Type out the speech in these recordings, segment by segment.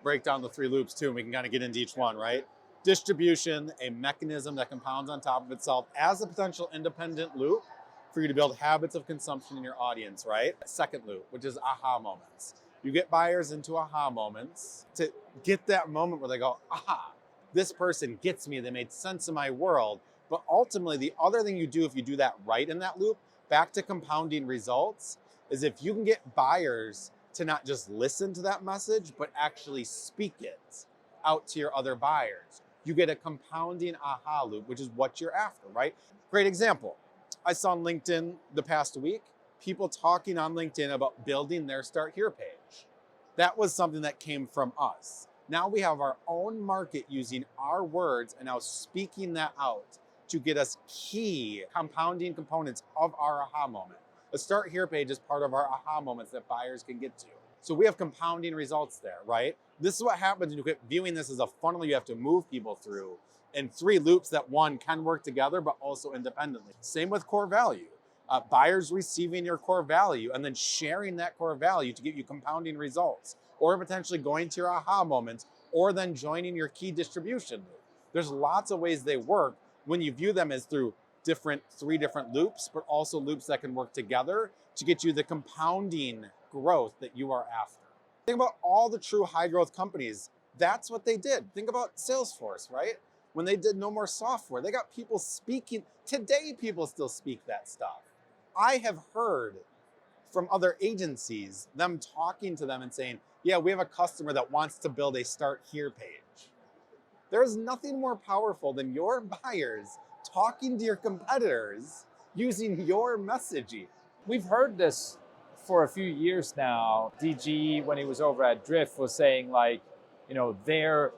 break down the three loops too, and we can kind of get into each one, right? Distribution, a mechanism that compounds on top of itself as a potential independent loop for you to build habits of consumption in your audience, right? Second loop, which is aha moments. You get buyers into aha moments to get that moment where they go, aha, this person gets me, they made sense of my world. But ultimately, the other thing you do if you do that right in that loop, back to compounding results, is if you can get buyers to not just listen to that message, but actually speak it out to your other buyers. You get a compounding aha loop, which is what you're after, right? Great example. I saw on LinkedIn the past week, people talking on LinkedIn about building their Start Here page. That was something that came from us. Now we have our own market using our words and now speaking that out to get us key compounding components of our aha moment. The Start Here page is part of our aha moments that buyers can get to. So we have compounding results there, right? This is what happens when you quit viewing this as a funnel you have to move people through in three loops that one can work together, but also independently. Same with core value. Buyers receiving your core value and then sharing that core value to get you compounding results, or potentially going to your aha moments, or then joining your key distribution loop. There's lots of ways they work when you view them as through three different loops, but also loops that can work together to get you the compounding growth that you are after. Think about all the true high growth companies. That's what they did. Think about Salesforce, right? When they did No More Software, they got people speaking. Today, people still speak that stuff. I have heard from other agencies, them talking to them and saying, yeah, we have a customer that wants to build a Start Here page. There's nothing more powerful than your buyers talking to your competitors using your messaging. We've heard this for a few years now. DG, when he was over at Drift, was saying like, you know, their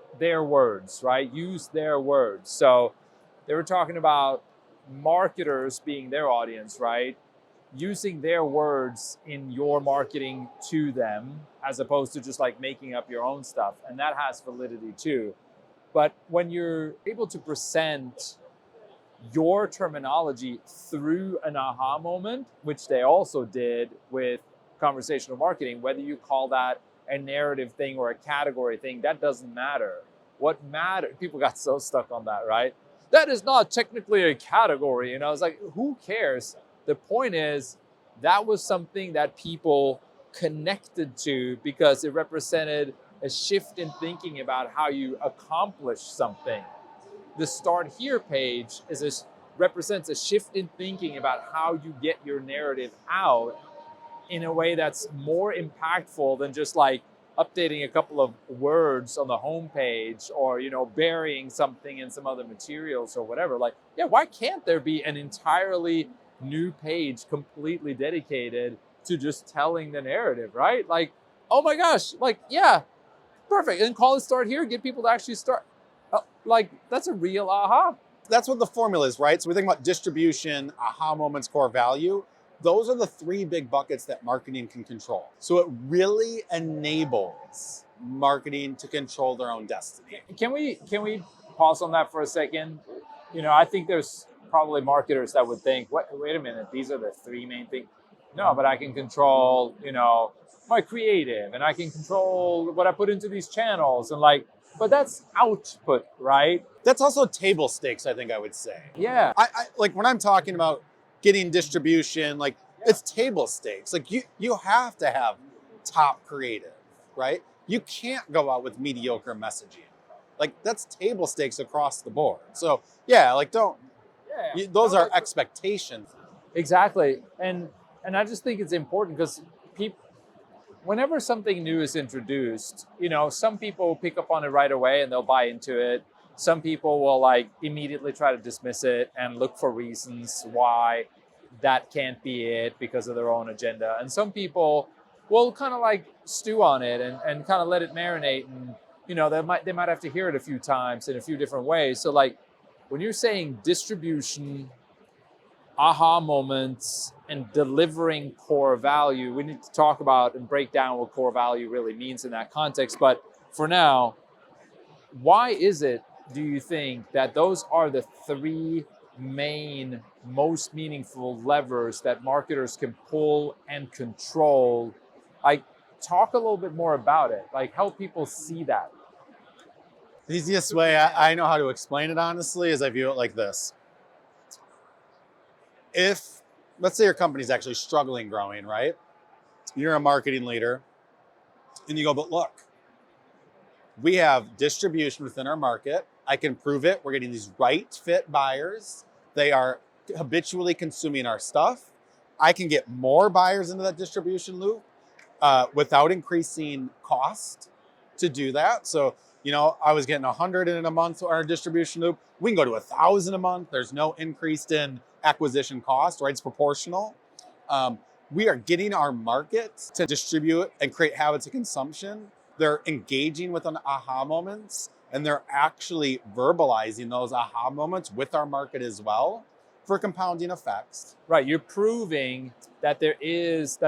words, right? Use their words. So they were talking about marketers being their audience, right? Using their words in your marketing to them, as opposed to just like making up your own stuff. And that has validity too. But when you're able to present your terminology through an aha moment, which they also did with conversational marketing, whether you call that a narrative thing or a category thing, that doesn't matter. What matters, people got so stuck on that, right? That is not technically a category. And I was like, who cares? The point is, that was something that people connected to because it represented a shift in thinking about how you accomplish something. The Start Here page represents a shift in thinking about how you get your narrative out in a way that's more impactful than just like updating a couple of words on the homepage or, you know, burying something in some other materials or whatever. Like, yeah, why can't there be an entirely new page completely dedicated to just telling the narrative, right? Like, oh my gosh, like, yeah, perfect. And call it Start Here, get people to actually start. Like, that's a real aha. That's what the formula is, right? So we think about distribution, aha moments, core value. Those are the three big buckets that marketing can control. So it really enables marketing to control their own destiny. Can we pause on that for a second? You know, I think there's probably marketers that would think, wait a minute, these are the three main things. No, but I can control, you know, my creative, and I can control what I put into these channels, and like, but that's output, right? That's also table stakes, I think I would say. Yeah. I like when I'm talking about getting distribution, like it's table stakes. Like you have to have top creative, right? You can't go out with mediocre messaging. Like that's table stakes across the board. So yeah, like those are expectations. Exactly. And I just think it's important because whenever something new is introduced, you know, some people will pick up on it right away and they'll buy into it. Some people will like immediately try to dismiss it and look for reasons why that can't be it because of their own agenda. And some people will kind of like stew on it and kind of let it marinate. And, you know, they might have to hear it a few times in a few different ways. So like when you're saying distribution, aha moments, and delivering core value, we need to talk about and break down what core value really means in that context. But for now, why is it, do you think, that those are the three main, most meaningful levers that marketers can pull and control? Like, talk a little bit more about it, like help people see that. The easiest way I know how to explain it, honestly, is I view it like this. If, let's say your company's actually struggling growing, right? You're a marketing leader, and you go, but look, we have distribution within our market. I can prove it. We're getting these right fit buyers. They are habitually consuming our stuff. I can get more buyers into that distribution loop without increasing cost to do that. So, I was getting 100 in a month on our distribution loop. We can go to 1,000 a month. There's no increase in acquisition cost, right? It's proportional. We are getting our market to distribute and create habits of consumption. They're engaging with an aha moments, and they're actually verbalizing those aha moments with our market as well for compounding effects. Right, you're proving that that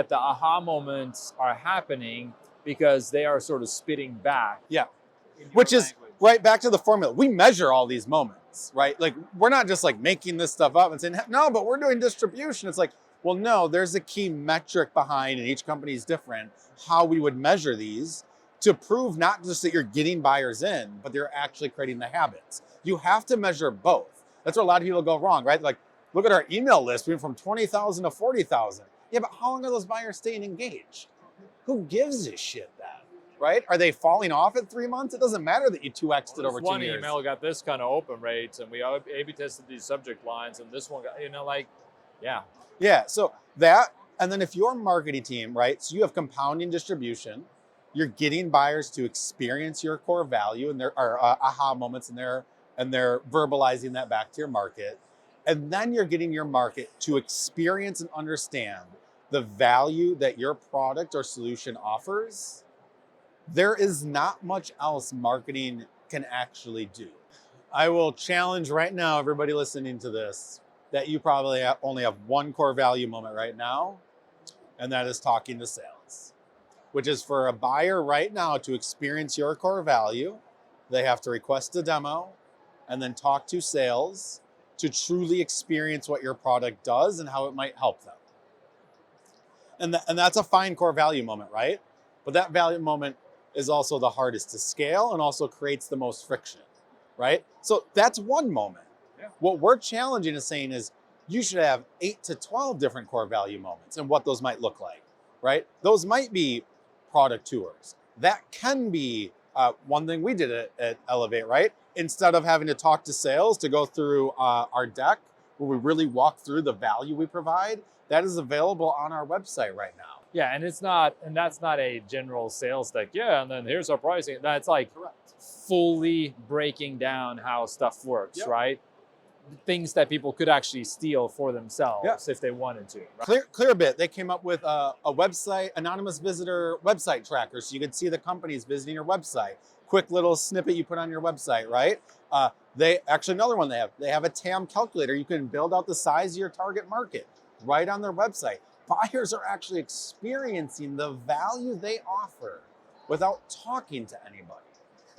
the aha moments are happening because they are sort of spitting back. Yeah. in your Which is language. right back to the formula. We measure all these moments, right? Like, we're not just like making this stuff up and saying, no, but we're doing distribution. It's like, well, no, there's a key metric behind, and each company is different, how we would measure these to prove not just that you're getting buyers in, but they're actually creating the habits. You have to measure both. That's where a lot of people go wrong, right? Like, look at our email list. We went from 20,000 to 40,000. Yeah, but how long are those buyers staying engaged? Who gives a shit that, right? Are they falling off at 3 months? It doesn't matter that you 2x'd it over 2 one years. email got this kind of open rates, and we A/B tested these subject lines, and this one got, yeah. Yeah, so that, and then if your marketing team, right, so you have compounding distribution, you're getting buyers to experience your core value, and there are aha moments, and they're verbalizing that back to your market. And then you're getting your market to experience and understand the value that your product or solution offers. There is not much else marketing can actually do. I will challenge right now, everybody listening to this, that you probably only have one core value moment right now, and that is talking to sales, which is for a buyer right now to experience your core value. They have to request a demo and then talk to sales to truly experience what your product does and how it might help them. And that's a fine core value moment, right? But that value moment is also the hardest to scale and also creates the most friction, right? So that's one moment. Yeah. What we're challenging is saying is you should have 8 to 12 different core value moments and what those might look like, right? Those might be product tours. That can be one thing we did at Elevate, right? Instead of having to talk to sales to go through our deck where we really walk through the value we provide, that is available on our website right now. Yeah, and that's not a general sales deck. Yeah, and then here's our pricing. That's like fully breaking down how stuff works, Yep. right? Things that people could actually steal for themselves Yeah. if they wanted to. Right? Clearbit, they came up with a website, anonymous visitor website tracker, so you could see the companies visiting your website. Quick little snippet you put on your website, right? Another one they have a TAM calculator. You can build out the size of your target market right on their website. Buyers are actually experiencing the value they offer without talking to anybody.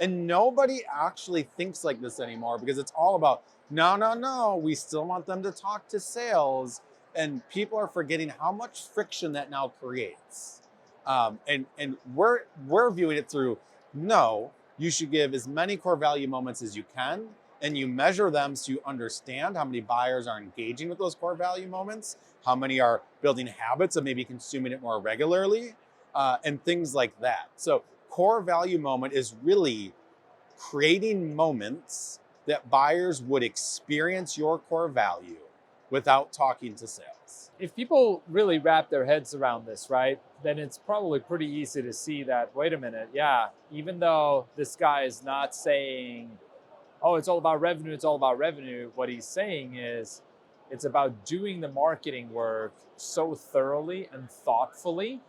And nobody actually thinks like this anymore because it's all about, no, we still want them to talk to sales. And people are forgetting how much friction that now creates. And we're viewing it through, no, you should give as many core value moments as you can, and you measure them so you understand how many buyers are engaging with those core value moments, how many are building habits of maybe consuming it more regularly, and things like that. So core value moment is really creating moments that buyers would experience your core value without talking to sales. If people really wrap their heads around this, right, then it's probably pretty easy to see that, wait a minute, yeah, even though this guy is not saying, oh, it's all about revenue, what he's saying is it's about doing the marketing work so thoroughly and thoughtfully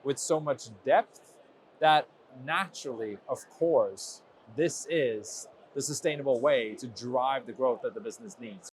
with so much depth that naturally, of course, this is the sustainable way to drive the growth that the business needs.